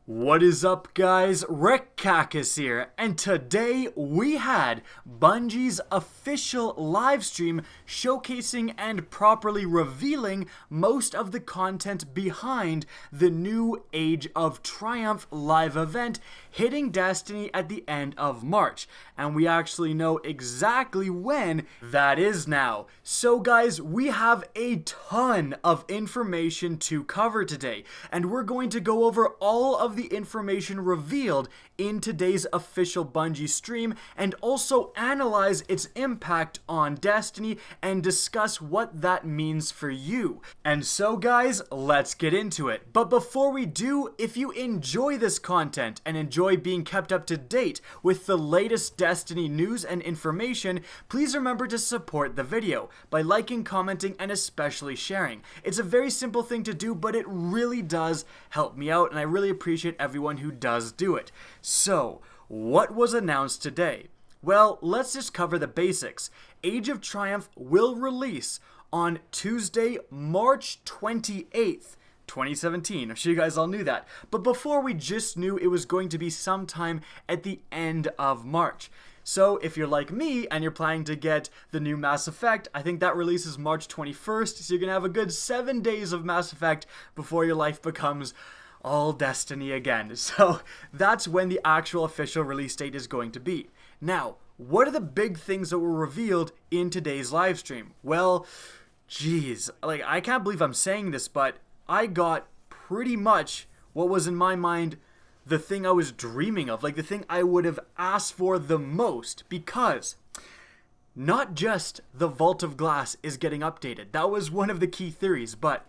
What is up, guys? Recacus here, and today we had Bungie's official livestream showcasing and properly revealing most of the content behind the new Age of Triumph live event hitting Destiny at the end of March, and we actually know exactly when that is now. So guys, we have a ton of information to cover today, and we're going to go over all of the information revealed in today's official Bungie stream and also analyze its impact on Destiny and discuss what that means for you. And so guys, let's get into it. But before we do, if you enjoy this content and enjoy being kept up to date with the latest Destiny news and information, please remember to support the video by liking, commenting, and especially sharing. It's a very simple thing to do, but it really does help me out, and I really appreciate everyone who does do it. So, what was announced today? Well, let's just cover the basics. Age of Triumph will release on Tuesday, March 28th. 2017. I'm sure you guys all knew that. But before, we just knew it was going to be sometime at the end of March. So if you're like me and you're planning to get the new Mass Effect, I think that releases March 21st. So you're going to have a good 7 days of Mass Effect before your life becomes all Destiny again. So that's when the actual official release date is going to be. Now, what are the big things that were revealed in today's live stream? Well, geez, like, I can't believe I'm saying this, but I got pretty much what was in my mind the thing I was dreaming of, like the thing I would have asked for the most, because not just the Vault of Glass is getting updated. That was one of the key theories, but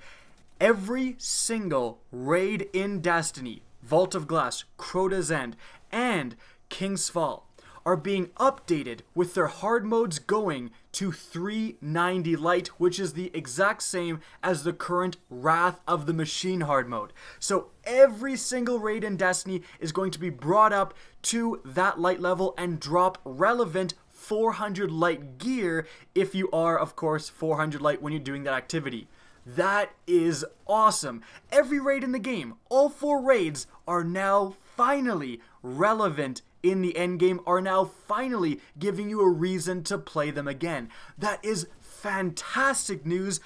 every single raid in Destiny, Vault of Glass, Crota's End, and King's Fall are being updated with their hard modes going to 390 light, which is the exact same as the current Wrath of the Machine hard mode. So every single raid in Destiny is going to be brought up to that light level and drop relevant 400 light gear if you are, of course, 400 light when you're doing that activity. That is awesome. Every raid in the game, all 4 raids, are now finally relevant in the endgame, are now finally giving you a reason to play them again. That is fantastic news,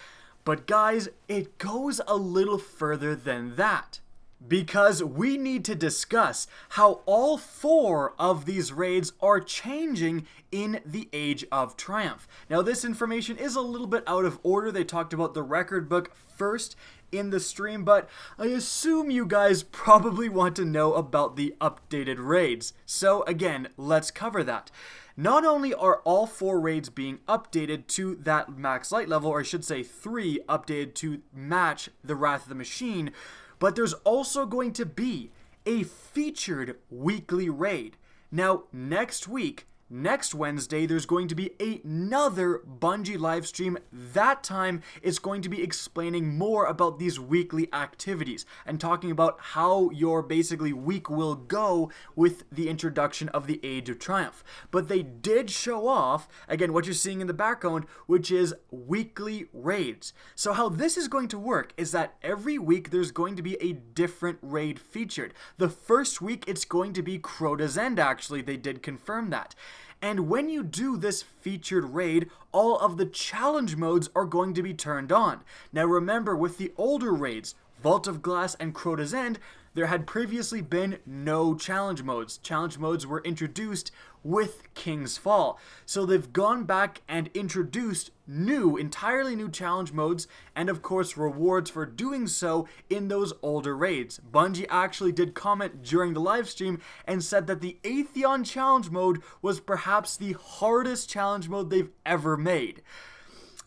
but guys, it goes a little further than that, because we need to discuss how all 4 of these raids are changing in the Age of Triumph. Now, this information is a little bit out of order. They talked about the record book first in the stream, but I assume you guys probably want to know about the updated raids. So again, let's cover that. Not only are all 4 raids being updated to that max light level, or I should say 3 updated to match the Wrath of the Machine, but there's also going to be a featured weekly raid. Now, next week, next Wednesday, there's going to be another Bungie live stream. That time, it's going to be explaining more about these weekly activities and talking about how your basically week will go with the introduction of the Age of Triumph. But they did show off, again, what you're seeing in the background, which is weekly raids. So how this is going to work is that every week there's going to be a different raid featured. The first week, it's going to be Crota's End, actually. They did confirm that. And when you do this featured raid, all of the challenge modes are going to be turned on. Now remember, with the older raids, Vault of Glass and Crota's End, there had previously been no challenge modes. Challenge modes were introduced with King's Fall. So they've gone back and introduced entirely new challenge modes, and of course rewards for doing so in those older raids. Bungie actually did comment during the live stream and said that the Atheon challenge mode was perhaps the hardest challenge mode they've ever made.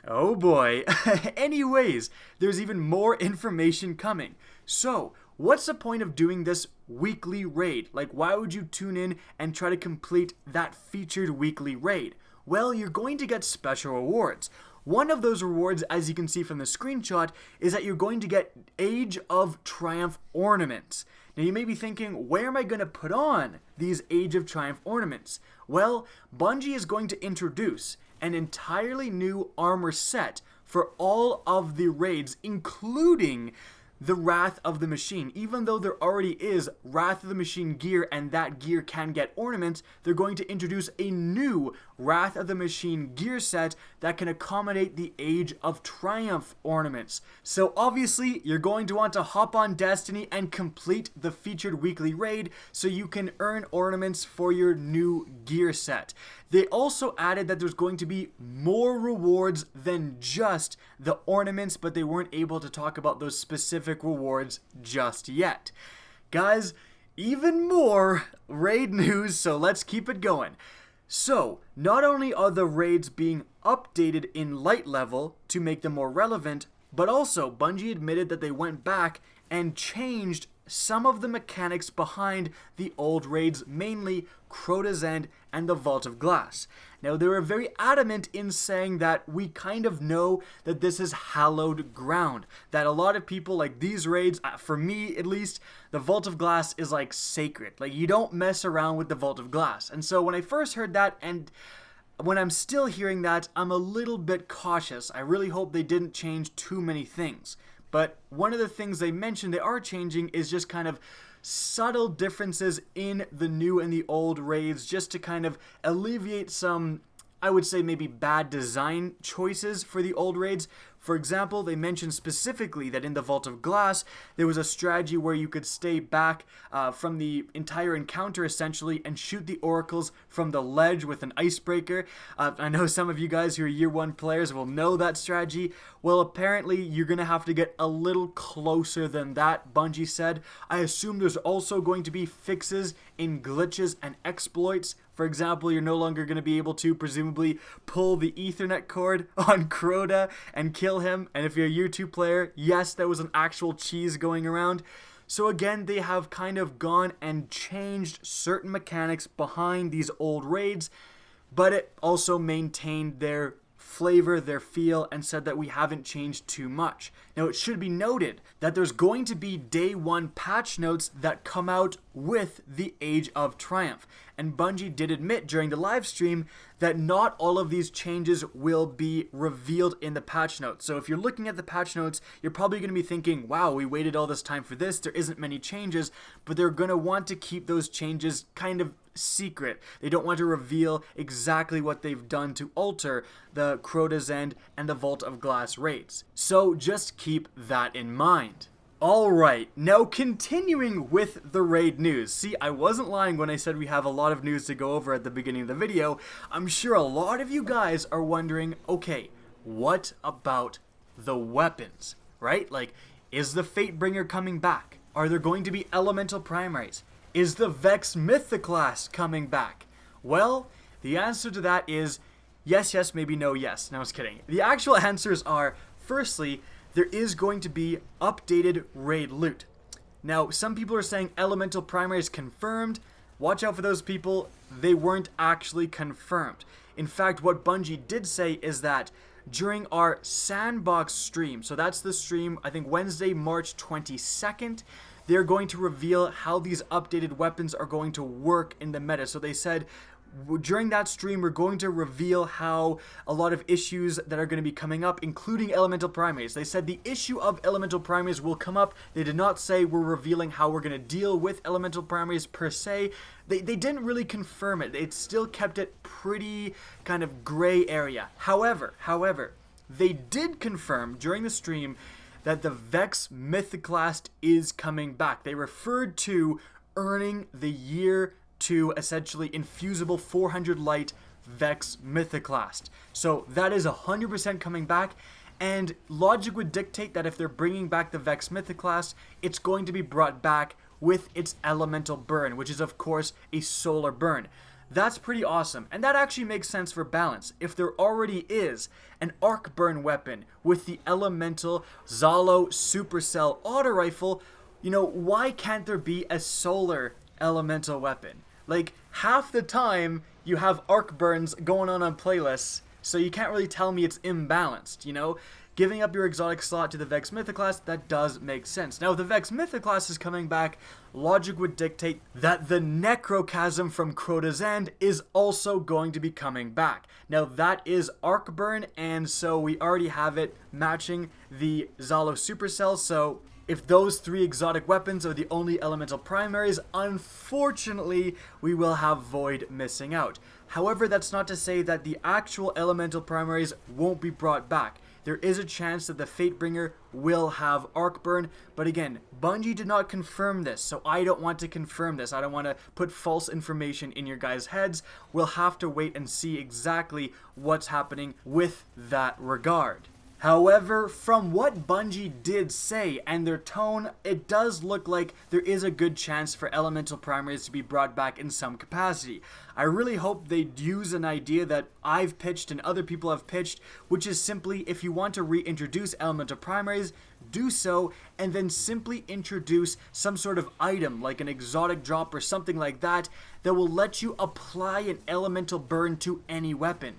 Oh boy. Anyways, there's even more information coming. So, what's the point of doing this weekly raid? Like, why would you tune in and try to complete that featured weekly raid? Well, you're going to get special rewards. One of those rewards, as you can see from the screenshot, is that you're going to get Age of Triumph ornaments. Now, you may be thinking, where am I going to put on these Age of Triumph ornaments? Well, Bungie is going to introduce an entirely new armor set for all of the raids, including the Wrath of the Machine. Even though there already is Wrath of the Machine gear and that gear can get ornaments, they're going to introduce a new Wrath of the Machine gear set that can accommodate the Age of Triumph ornaments. So obviously, you're going to want to hop on Destiny and complete the featured weekly raid so you can earn ornaments for your new gear set. They also added that there's going to be more rewards than just the ornaments, but they weren't able to talk about those specific rewards just yet. Guys, even more raid news, so let's keep it going. So, not only are the raids being updated in light level to make them more relevant, but also Bungie admitted that they went back and changed some of the mechanics behind the old raids, mainly Crota's End and the Vault of Glass. Now, they were very adamant in saying that we kind of know that this is hallowed ground, that a lot of people like these raids, for me at least, the Vault of Glass is like sacred. Like, you don't mess around with the Vault of Glass. And so when I first heard that, and when I'm still hearing that, I'm a little bit cautious. I really hope they didn't change too many things. But one of the things they mentioned they are changing is just kind of subtle differences in the new and the old raids, just to kind of alleviate some, I would say, maybe bad design choices for the old raids. For example, they mentioned specifically that in the Vault of Glass, there was a strategy where you could stay back from the entire encounter, essentially, and shoot the oracles from the ledge with an icebreaker. I know some of you guys who are Year 1 players will know that strategy. Well, apparently, you're going to have to get a little closer than that, Bungie said. I assume there's also going to be fixes in glitches and exploits. For example, you're no longer going to be able to presumably pull the Ethernet cord on Crota and kill him. And if you're a Year 2 player, yes, there was an actual cheese going around. So again, they have kind of gone and changed certain mechanics behind these old raids, but it also maintained their flavor, their feel, and said that we haven't changed too much. Now, it should be noted that there's going to be day 1 patch notes that come out with the Age of Triumph. And Bungie did admit during the live stream that not all of these changes will be revealed in the patch notes. So if you're looking at the patch notes, you're probably going to be thinking, wow, we waited all this time for this, there isn't many changes, but they're going to want to keep those changes kind of secret. They don't want to reveal exactly what they've done to alter the Crota's End and the Vault of Glass raids. So just keep that in mind. Alright, now continuing with the raid news. See, I wasn't lying when I said we have a lot of news to go over at the beginning of the video. I'm sure a lot of you guys are wondering, okay, what about the weapons, right? Like, is the Fatebringer coming back? Are there going to be elemental primaries? Is the Vex Mythoclast coming back? Well, the answer to that is yes, yes, maybe no, yes. No, I was kidding. The actual answers are, firstly, there is going to be updated raid loot. Now, some people are saying elemental primaries confirmed. Watch out for those people. They weren't actually confirmed. In fact, what Bungie did say is that during our sandbox stream, so that's the stream, I think Wednesday, March 22nd, they're going to reveal how these updated weapons are going to work in the meta. So they said during that stream, we're going to reveal how a lot of issues that are going to be coming up, including elemental primaries. They said the issue of elemental primaries will come up. They did not say we're revealing how we're going to deal with elemental primaries per se. They didn't really confirm it. It still kept it pretty kind of gray area. However, they did confirm during the stream that the Vex Mythoclast is coming back. They referred to earning the Year 2 essentially infusible 400 light Vex Mythoclast. So that is 100% coming back, and logic would dictate that if they're bringing back the Vex Mythoclast, it's going to be brought back with its elemental burn, which is of course a solar burn. That's pretty awesome, and that actually makes sense for balance. If there already is an arc burn weapon with the elemental Zalo Supercell auto rifle, you know, why can't there be a solar elemental weapon? Like, half the time you have arc burns going on playlists, so you can't really tell me it's imbalanced, you know? giving up your exotic slot to the Vex Mythoclast, that does make sense. Now, if the Vex Mythoclast is coming back, logic would dictate that the Necrochasm from Crota's End is also going to be coming back. Now, that is Arc Burn, and so we already have it matching the Zalo Supercell, so if those 3 exotic weapons are the only elemental primaries, unfortunately, we will have Void missing out. However, that's not to say that the actual elemental primaries won't be brought back. There is a chance that the Fatebringer will have Arc Burn, but again, Bungie did not confirm this, so I don't want to confirm this. I don't want to put false information in your guys' heads. We'll have to wait and see exactly what's happening with that regard. However, from what Bungie did say and their tone, it does look like there is a good chance for elemental primaries to be brought back in some capacity. I really hope they use an idea that I've pitched and other people have pitched, which is simply, if you want to reintroduce elemental primaries, do so, and then simply introduce some sort of item like an exotic drop or something like that that will let you apply an elemental burn to any weapon.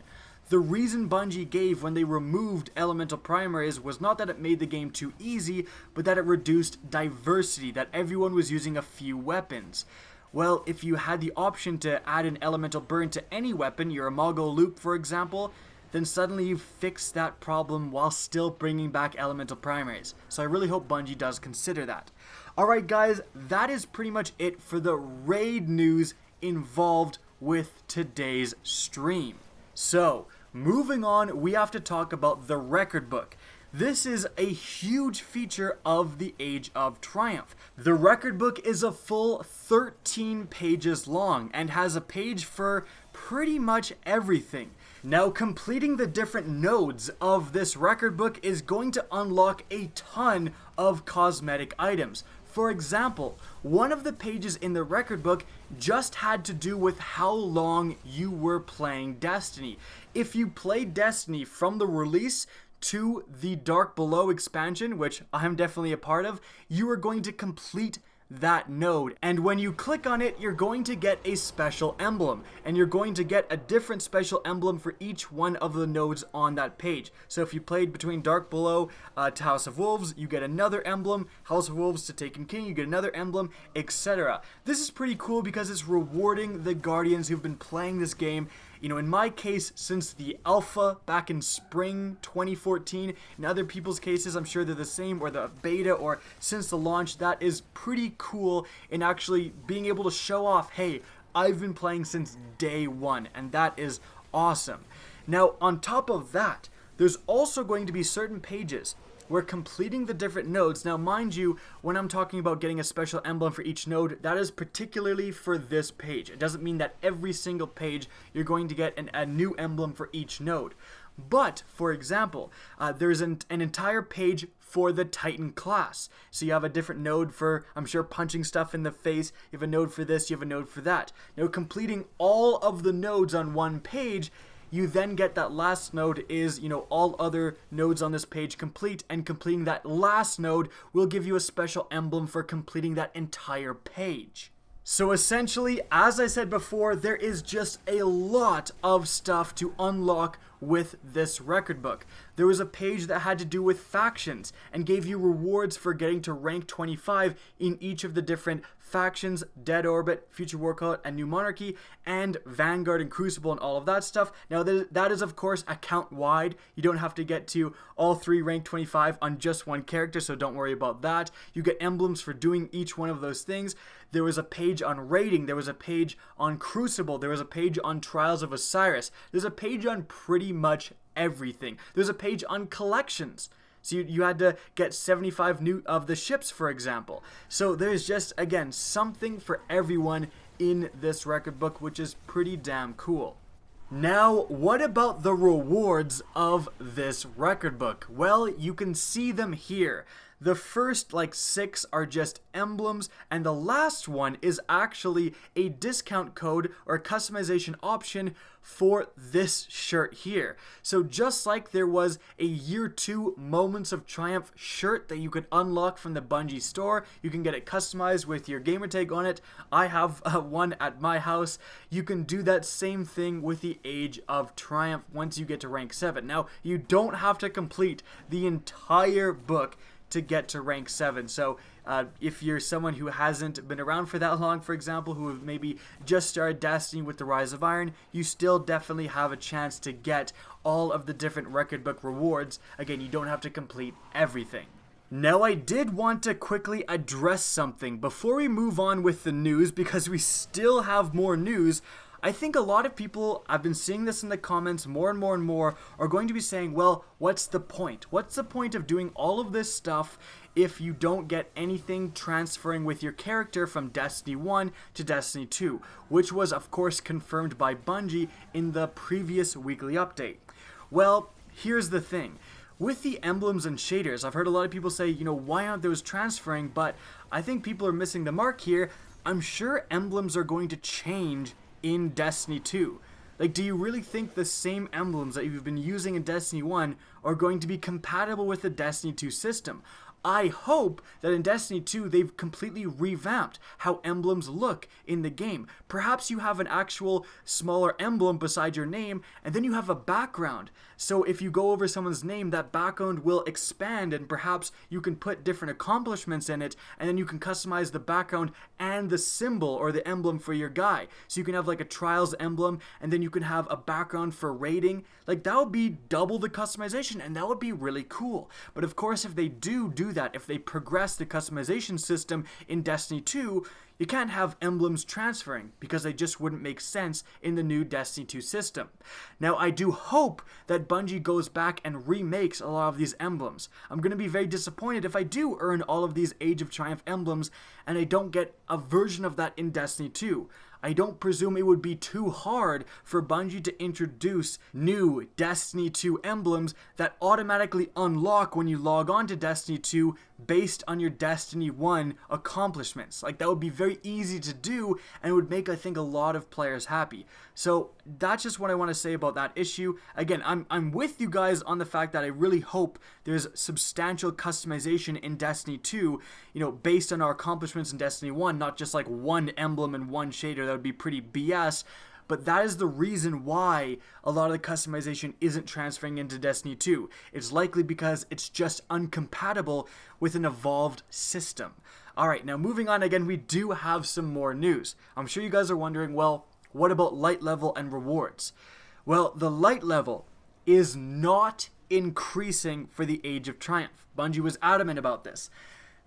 The reason Bungie gave when they removed elemental primaries was not that it made the game too easy, but that it reduced diversity, that everyone was using a few weapons. Well, if you had the option to add an elemental burn to any weapon, your Imago Loop for example, then suddenly you fix that problem while still bringing back elemental primaries. So I really hope Bungie does consider that. Alright guys, that is pretty much it for the raid news involved with today's stream. So, moving on, we have to talk about the record book. This is a huge feature of the Age of Triumph. The record book is a full 13 pages long and has a page for pretty much everything. Now, completing the different nodes of this record book is going to unlock a ton of cosmetic items. For example, one of the pages in the record book just had to do with how long you were playing Destiny. If you played Destiny from the release to the Dark Below expansion, which I'm definitely a part of, you are going to complete that node, and when you click on it, you're going to get a special emblem, and you're going to get a different special emblem for each one of the nodes on that page. So if you played between Dark Below to House of Wolves, you get another emblem, House of Wolves to Taken King, you get another emblem, etc. This is pretty cool because it's rewarding the Guardians who've been playing this game. You know, in my case, since the alpha back in spring 2014, in other people's cases, I'm sure they're the same, or the beta, or since the launch, that is pretty cool in actually being able to show off, hey, I've been playing since day one, and that is awesome. Now, on top of that, there's also going to be certain pages where completing the different nodes, now mind you, when I'm talking about getting a special emblem for each node, that is particularly for this page. It doesn't mean that every single page you're going to get a new emblem for each node. But, for example, there's an entire page for the Titan class. So you have a different node for, I'm sure, punching stuff in the face. You have a node for this, you have a node for that. Now, completing all of the nodes on one page, you then get that last node is, you know, all other nodes on this page complete, and completing that last node will give you a special emblem for completing that entire page. So essentially, as I said before, there is just a lot of stuff to unlock with this record book. There was a page that had to do with factions and gave you rewards for getting to rank 25 in each of the different factions, Dead Orbit, Future War Cult, and New Monarchy, and Vanguard and Crucible and all of that stuff. Now that is of course account wide. You don't have to get to all 3 rank 25 on just one character, so don't worry about that. You get emblems for doing each one of those things. There was a page on raiding, there was a page on Crucible, there was a page on Trials of Osiris, there's a page on pretty much everything. There's a page on collections. So you had to get 75 new of the ships, for example. So there's just, again, something for everyone in this record book, which is pretty damn cool. Now, what about the rewards of this record book? Well, you can see them here. The first like 6 are just emblems, and the last one is actually a discount code or customization option for this shirt here. So just like there was a year 2 Moments of Triumph shirt that you could unlock from the Bungie store, you can get it customized with your gamertag on it. I have one at my house. You can do that same thing with the Age of Triumph once you get to rank 7. Now, you don't have to complete the entire book to get to rank 7. So if you're someone who hasn't been around for that long, for example, who have maybe just started Destiny with the Rise of Iron, you still definitely have a chance to get all of the different record book rewards. Again, you don't have to complete everything. Now, I did want to quickly address something before we move on with the news, because we still have more news. I think a lot of people, I've been seeing this in the comments more and more and more, are going to be saying, well, what's the point? What's the point of doing all of this stuff if you don't get anything transferring with your character from Destiny 1 to Destiny 2, which was, of course, confirmed by Bungie in the previous weekly update? Well, here's the thing. With the emblems and shaders, I've heard a lot of people say, you know, why aren't those transferring? But I think people are missing the mark here. I'm sure emblems are going to change in Destiny 2. Like, do you really think the same emblems that you've been using in Destiny 1 are going to be compatible with the Destiny 2 system? I hope that in Destiny 2 they've completely revamped how emblems look in the game. Perhaps you have an actual smaller emblem beside your name, and then you have a background. So if you go over someone's name, that background will expand, and perhaps you can put different accomplishments in it, and then you can customize the background and the symbol or the emblem for your guy. So you can have like a Trials emblem, and then you can have a background for raiding. Like, that would be double the customization, and that would be really cool. But of course, if they do that, if they progress the customization system in Destiny 2, you can't have emblems transferring because they just wouldn't make sense in the new Destiny 2 system. Now, I do hope that Bungie goes back and remakes a lot of these emblems. I'm going to be very disappointed if I do earn all of these Age of Triumph emblems and I don't get a version of that in Destiny 2. I don't presume it would be too hard for Bungie to introduce new Destiny 2 emblems that automatically unlock when you log on to Destiny 2 based on your Destiny 1 accomplishments. Like, that would be very easy to do and it would make, I think, a lot of players happy. So that's just what I want to say about that issue. Again, I'm with you guys on the fact that I really hope there's substantial customization in Destiny 2, you know, based on our accomplishments in Destiny 1, not just like one emblem and one shader. That would be pretty BS. But that is the reason why a lot of the customization isn't transferring into Destiny 2. It's likely because it's just uncompatible with an evolved system. Alright, now moving on again, we do have some more news. I'm sure you guys are wondering, well, what about light level and rewards? Well, the light level is not increasing for the Age of Triumph. Bungie was adamant about this.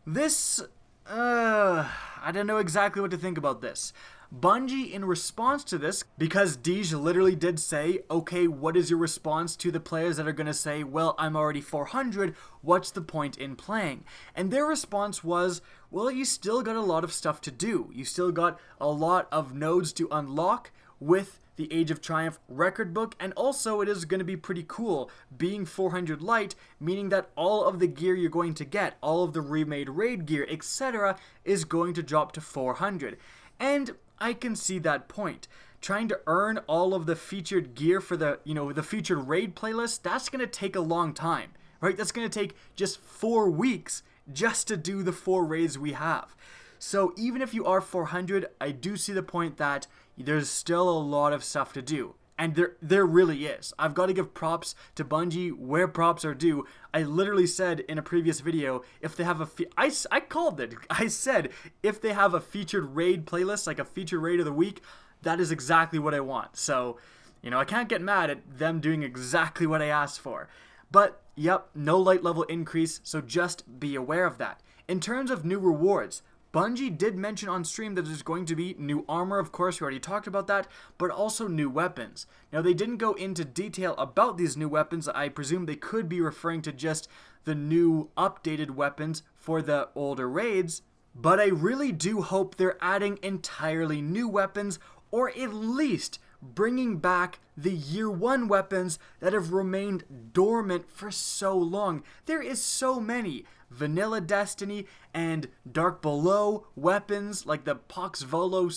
I don't know exactly what to think about this. Bungie, in response to this, because Deej literally did say, okay, what is your response to the players that are going to say, well, I'm already 400, what's the point in playing? And their response was, well, you still got a lot of stuff to do. You still got a lot of nodes to unlock with the Age of Triumph record book, and also it is going to be pretty cool being 400 light, meaning that all of the gear you're going to get, all of the remade raid gear, etc., is going to drop to 400. And I can see that point. Trying to earn all of the featured gear for the, the featured raid playlist, that's going to take a long time, right? That's going to take just 4 weeks just to do the 4 raids we have. So even if you are 400, I do see the point that there's still a lot of stuff to do. And there really is. I've got to give props to Bungie where props are due. I literally said in a previous video, if they have I called it. I said, if they have a featured raid playlist, like a featured raid of the week, that is exactly what I want. So, I can't get mad at them doing exactly what I asked for. But, yep, no light level increase, so just be aware of that. In terms of new rewards, Bungie did mention on stream that there's going to be new armor, of course, we already talked about that, but also new weapons. Now, they didn't go into detail about these new weapons. I presume they could be referring to just the new updated weapons for the older raids, but I really do hope they're adding entirely new weapons, or at least bringing back the year 1 weapons that have remained dormant for so long. There is so many vanilla Destiny and Dark Below weapons like the Pox Volo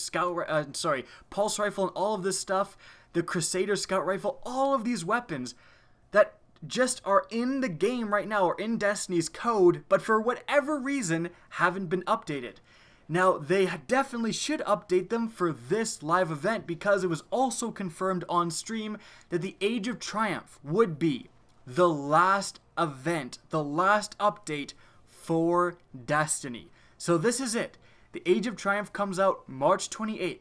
Pulse Rifle and all of this stuff, the Crusader Scout Rifle, all of these weapons that just are in the game right now or in Destiny's code, but for whatever reason haven't been updated. Now, they definitely should update them for this live event because it was also confirmed on stream that the Age of Triumph would be the last event, the last update for Destiny. So this is it. The Age of Triumph comes out March 28th.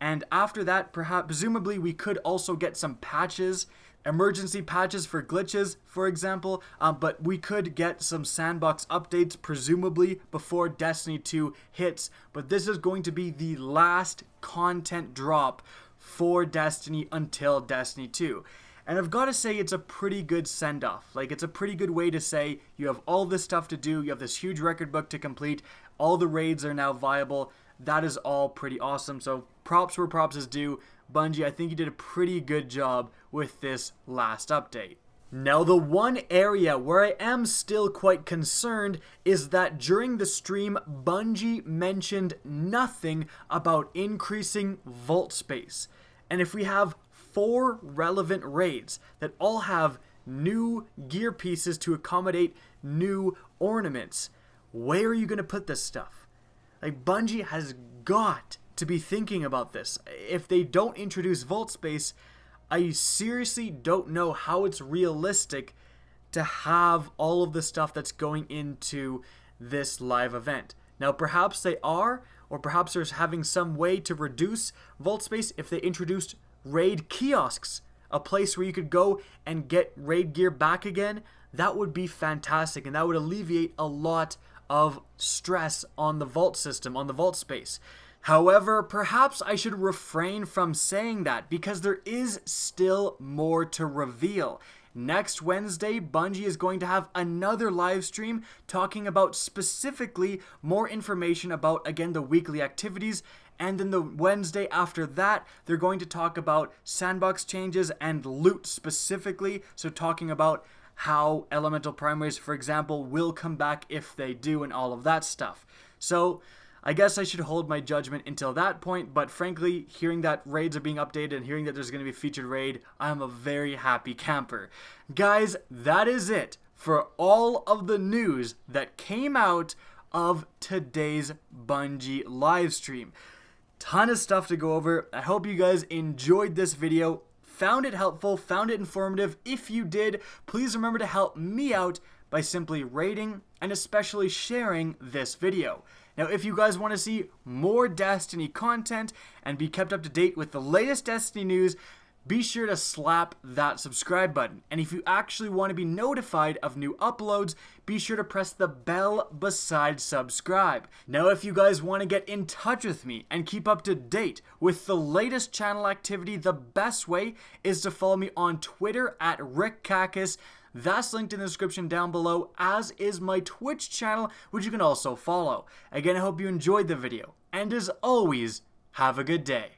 And after that, presumably, we could also get some patches, emergency patches for glitches, for example, but we could get some sandbox updates, presumably, before Destiny 2 hits. But this is going to be the last content drop for Destiny until Destiny 2. And I've got to say, it's a pretty good send-off. Like, it's a pretty good way to say, you have all this stuff to do, you have this huge record book to complete, all the raids are now viable. That is all pretty awesome. So props where props is due. Bungie, I think you did a pretty good job with this last update. Now, the one area where I am still quite concerned is that during the stream, Bungie mentioned nothing about increasing vault space. And if we have 4 relevant raids that all have new gear pieces to accommodate new ornaments, where are you going to put this stuff? Like, Bungie has got to be thinking about this. If they don't introduce vault space, I seriously don't know how it's realistic to have all of the stuff that's going into this live event. Now, perhaps they are, or perhaps there's having some way to reduce vault space if they introduced raid kiosks, a place where you could go and get raid gear back again. That would be fantastic, and that would alleviate a lot of stress on the vault system, on the vault space. However, perhaps I should refrain from saying that because there is still more to reveal. Next Wednesday, Bungie is going to have another live stream talking about specifically more information about, again, the weekly activities. And then the Wednesday after that, they're going to talk about sandbox changes and loot specifically. So talking about how elemental primaries, for example, will come back if they do and all of that stuff. So I guess I should hold my judgment until that point, but frankly, hearing that raids are being updated and hearing that there's going to be a featured raid, I'm a very happy camper. Guys, that is it for all of the news that came out of today's Bungie livestream. Ton of stuff to go over. I hope you guys enjoyed this video, found it helpful, found it informative. If you did, please remember to help me out by simply rating and especially sharing this video. Now, if you guys want to see more Destiny content and be kept up to date with the latest Destiny news, be sure to slap that subscribe button. And if you actually want to be notified of new uploads, be sure to press the bell beside subscribe. Now, if you guys want to get in touch with me and keep up to date with the latest channel activity, the best way is to follow me on Twitter at RickCacus. That's linked in the description down below, as is my Twitch channel, which you can also follow. Again, I hope you enjoyed the video. And as always, have a good day.